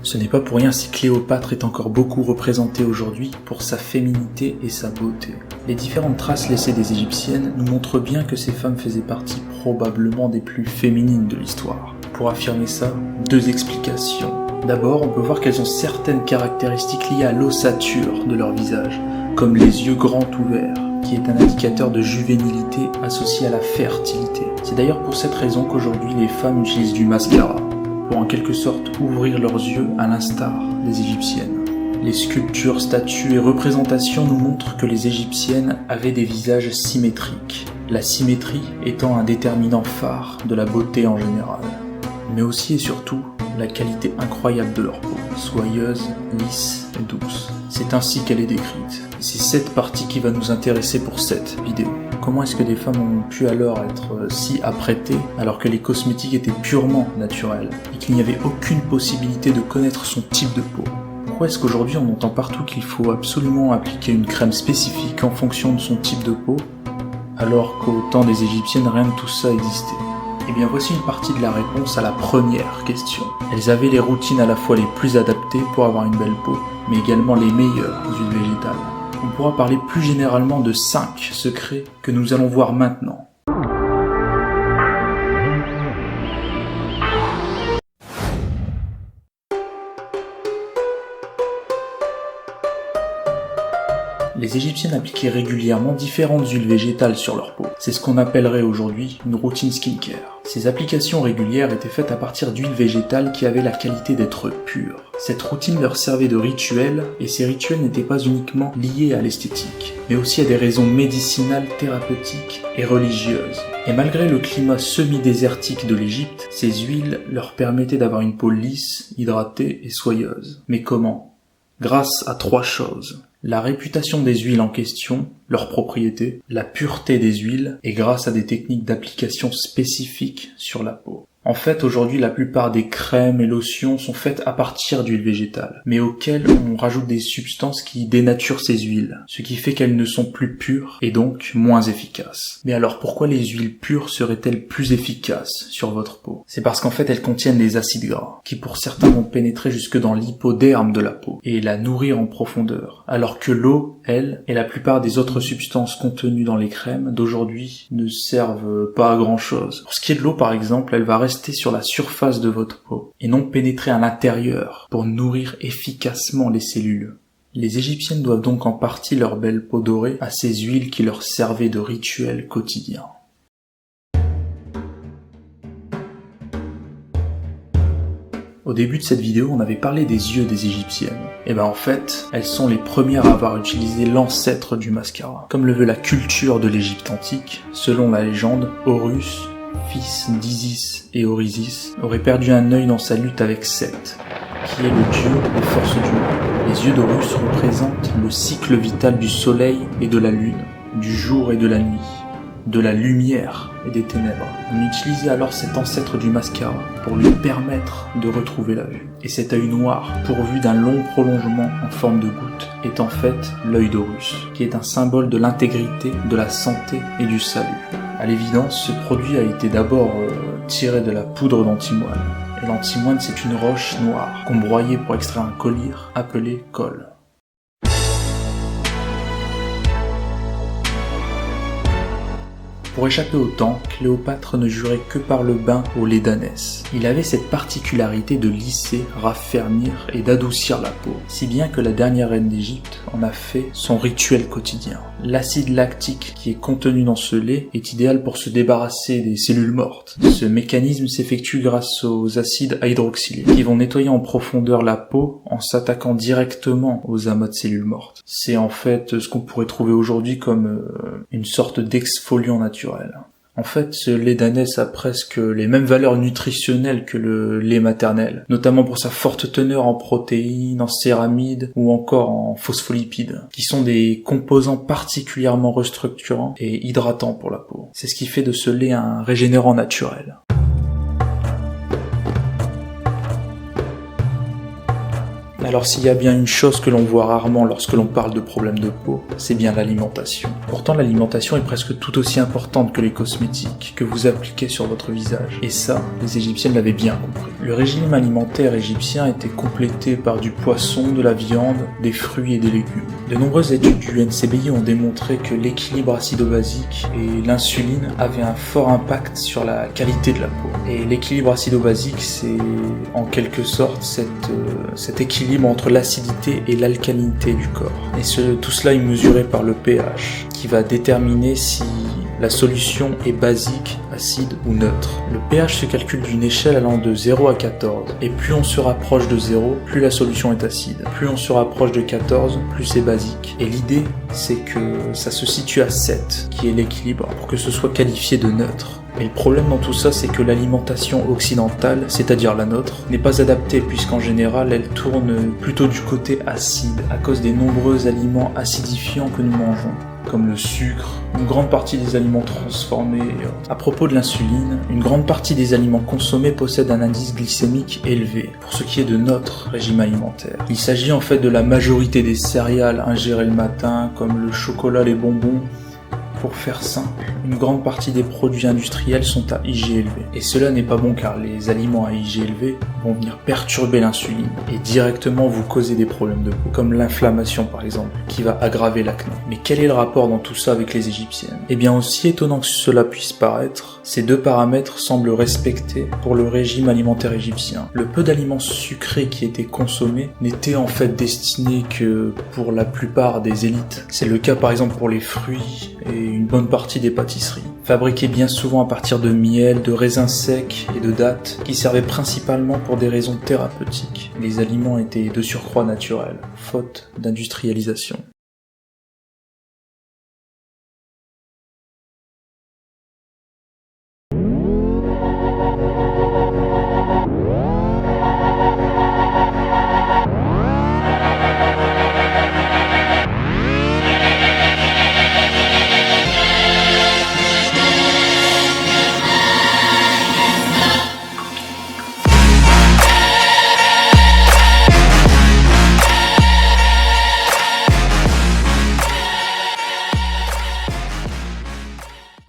Ce n'est pas pour rien si Cléopâtre est encore beaucoup représentée aujourd'hui pour sa féminité et sa beauté. Les différentes traces laissées des Égyptiennes nous montrent bien que ces femmes faisaient partie probablement des plus féminines de l'histoire. Pour affirmer ça, 2 explications. D'abord, on peut voir qu'elles ont certaines caractéristiques liées à l'ossature de leur visage, comme les yeux grands ouverts, qui est un indicateur de juvénilité associé à la fertilité. C'est d'ailleurs pour cette raison qu'aujourd'hui les femmes utilisent du mascara, pour en quelque sorte ouvrir leurs yeux à l'instar des Égyptiennes. Les sculptures, statues et représentations nous montrent que les Égyptiennes avaient des visages symétriques, la symétrie étant un déterminant phare de la beauté en général, mais aussi et surtout la qualité incroyable de leur peau, soyeuse, lisse et douce. C'est ainsi qu'elle est décrite. Et c'est cette partie qui va nous intéresser pour cette vidéo. Comment est-ce que des femmes ont pu alors être si apprêtées alors que les cosmétiques étaient purement naturels et qu'il n'y avait aucune possibilité de connaître son type de peau? Pourquoi est-ce qu'aujourd'hui on entend partout qu'il faut absolument appliquer une crème spécifique en fonction de son type de peau alors qu'au temps des Égyptiennes rien de tout ça existait? Eh bien voici une partie de la réponse à la première question. Elles avaient les routines à la fois les plus adaptées pour avoir une belle peau, mais également les meilleures huiles végétales. On pourra parler plus généralement de 5 secrets que nous allons voir maintenant. Les Égyptiennes appliquaient régulièrement différentes huiles végétales sur leur peau. C'est ce qu'on appellerait aujourd'hui une routine skincare. Ces applications régulières étaient faites à partir d'huiles végétales qui avaient la qualité d'être pures. Cette routine leur servait de rituel, et ces rituels n'étaient pas uniquement liés à l'esthétique, mais aussi à des raisons médicinales, thérapeutiques et religieuses. Et malgré le climat semi-désertique de l'Égypte, ces huiles leur permettaient d'avoir une peau lisse, hydratée et soyeuse. Mais comment? Grâce à 3 choses. La réputation des huiles en question, leurs propriétés, la pureté des huiles et grâce à des techniques d'application spécifiques sur la peau. En fait, aujourd'hui, la plupart des crèmes et lotions sont faites à partir d'huiles végétales, mais auxquelles on rajoute des substances qui dénaturent ces huiles, ce qui fait qu'elles ne sont plus pures et donc moins efficaces. Mais alors pourquoi les huiles pures seraient-elles plus efficaces sur votre peau? C'est parce qu'en fait, elles contiennent des acides gras, qui pour certains vont pénétrer jusque dans l'hypoderme de la peau et la nourrir en profondeur, alors que l'eau, elle, et la plupart des autres substances contenues dans les crèmes d'aujourd'hui ne servent pas à grand chose. Pour ce qui est de l'eau par exemple, elle va rester sur la surface de votre peau et non pénétrer à l'intérieur pour nourrir efficacement les cellules. Les Égyptiennes doivent donc en partie leur belle peau dorée à ces huiles qui leur servaient de rituel quotidien. Au début de cette vidéo, on avait parlé des yeux des Égyptiennes. Et ben en fait, elles sont les premières à avoir utilisé l'ancêtre du mascara. Comme le veut la culture de l'Égypte antique, selon la légende, Horus, fils d'Isis et Orisis, aurait perdu un œil dans sa lutte avec Seth, qui est le dieu des forces du mal. Les yeux d'Horus représentent le cycle vital du soleil et de la lune, du jour et de la nuit, de la lumière et des ténèbres. On utilisait alors cet ancêtre du mascara pour lui permettre de retrouver la vue. Et cet œil noir, pourvu d'un long prolongement en forme de goutte, est en fait l'œil d'Horus, qui est un symbole de l'intégrité, de la santé et du salut. À l'évidence, ce produit a été d'abord tiré de la poudre d'antimoine. Et l'antimoine, c'est une roche noire qu'on broyait pour extraire un collyre appelé colle. Pour échapper au temps, Cléopâtre ne jurait que par le bain au lait d'ânesse. Il avait cette particularité de lisser, raffermir et d'adoucir la peau, si bien que la dernière reine d'Égypte en a fait son rituel quotidien. L'acide lactique qui est contenu dans ce lait est idéal pour se débarrasser des cellules mortes. Ce mécanisme s'effectue grâce aux acides hydroxylés qui vont nettoyer en profondeur la peau en s'attaquant directement aux amas de cellules mortes. C'est en fait ce qu'on pourrait trouver aujourd'hui comme une sorte d'exfoliant naturel. En fait, ce lait d'ânesse a presque les mêmes valeurs nutritionnelles que le lait maternel, notamment pour sa forte teneur en protéines, en céramides ou encore en phospholipides, qui sont des composants particulièrement restructurants et hydratants pour la peau. C'est ce qui fait de ce lait un régénérant naturel. Alors s'il y a bien une chose que l'on voit rarement lorsque l'on parle de problèmes de peau, c'est bien l'alimentation. Pourtant l'alimentation est presque tout aussi importante que les cosmétiques que vous appliquez sur votre visage. Et ça, les Égyptiennes l'avaient bien compris. Le régime alimentaire égyptien était complété par du poisson, de la viande, des fruits et des légumes. De nombreuses études du NCBI ont démontré que l'équilibre acido-basique et l'insuline avaient un fort impact sur la qualité de la peau. Et l'équilibre acido-basique, c'est en quelque sorte cet équilibre entre l'acidité et l'alcalinité du corps. Et tout cela est mesuré par le pH, qui va déterminer si la solution est basique, acide ou neutre. Le pH se calcule d'une échelle allant de 0 à 14, et plus on se rapproche de 0, plus la solution est acide. Plus on se rapproche de 14, plus c'est basique. Et l'idée, c'est que ça se situe à 7, qui est l'équilibre, pour que ce soit qualifié de neutre. Mais le problème dans tout ça, c'est que l'alimentation occidentale, c'est-à-dire la nôtre, n'est pas adaptée puisqu'en général, elle tourne plutôt du côté acide à cause des nombreux aliments acidifiants que nous mangeons, comme le sucre, une grande partie des aliments transformés. À propos de l'insuline, une grande partie des aliments consommés possèdent un indice glycémique élevé, pour ce qui est de notre régime alimentaire. Il s'agit en fait de la majorité des céréales ingérées le matin, comme le chocolat, les bonbons. Pour faire simple, une grande partie des produits industriels sont à IG élevé. Et cela n'est pas bon car les aliments à IG élevé vont venir perturber l'insuline et directement vous causer des problèmes de peau, comme l'inflammation par exemple, qui va aggraver l'acné. Mais quel est le rapport dans tout ça avec les Égyptiennes ? Eh bien, aussi étonnant que cela puisse paraître, ces deux paramètres semblent respectés pour le régime alimentaire égyptien. Le peu d'aliments sucrés qui étaient consommés n'étaient en fait destinés que pour la plupart des élites. C'est le cas par exemple pour les fruits et une bonne partie des pâtisseries, fabriquées bien souvent à partir de miel, de raisins secs et de dattes, qui servaient principalement pour des raisons thérapeutiques. Les aliments étaient de surcroît naturels, faute d'industrialisation.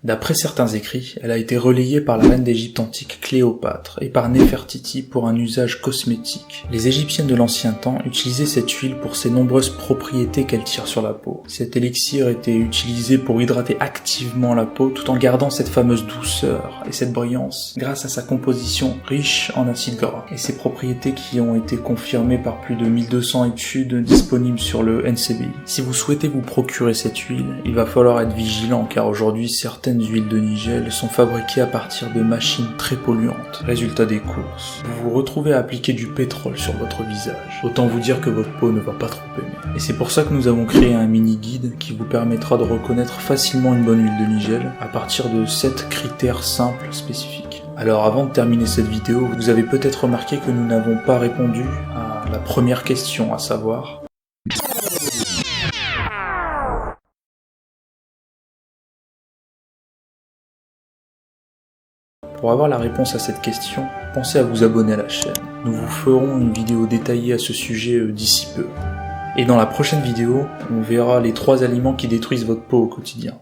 D'après certains écrits, elle a été relayée par la reine d'Égypte antique Cléopâtre et par Néfertiti pour un usage cosmétique. Les Égyptiennes de l'ancien temps utilisaient cette huile pour ses nombreuses propriétés qu'elle tire sur la peau. Cet élixir était utilisé pour hydrater activement la peau tout en gardant cette fameuse douceur et cette brillance grâce à sa composition riche en acides gras et ses propriétés qui ont été confirmées par plus de 1200 études disponibles sur le NCBI. Si vous souhaitez vous procurer cette huile, il va falloir être vigilant car aujourd'hui certaines huiles de nigel sont fabriquées à partir de machines très polluantes. Résultat des courses, vous vous retrouvez à appliquer du pétrole sur votre visage. Autant vous dire que votre peau ne va pas trop aimer. Et c'est pour ça que nous avons créé un mini guide qui vous permettra de reconnaître facilement une bonne huile de nigel à partir de 7 critères simples spécifiques. Alors avant de terminer cette vidéo, vous avez peut-être remarqué que nous n'avons pas répondu à la première question, à savoir... Pour avoir la réponse à cette question, pensez à vous abonner à la chaîne. Nous vous ferons une vidéo détaillée à ce sujet d'ici peu. Et dans la prochaine vidéo, on verra les 3 aliments qui détruisent votre peau au quotidien.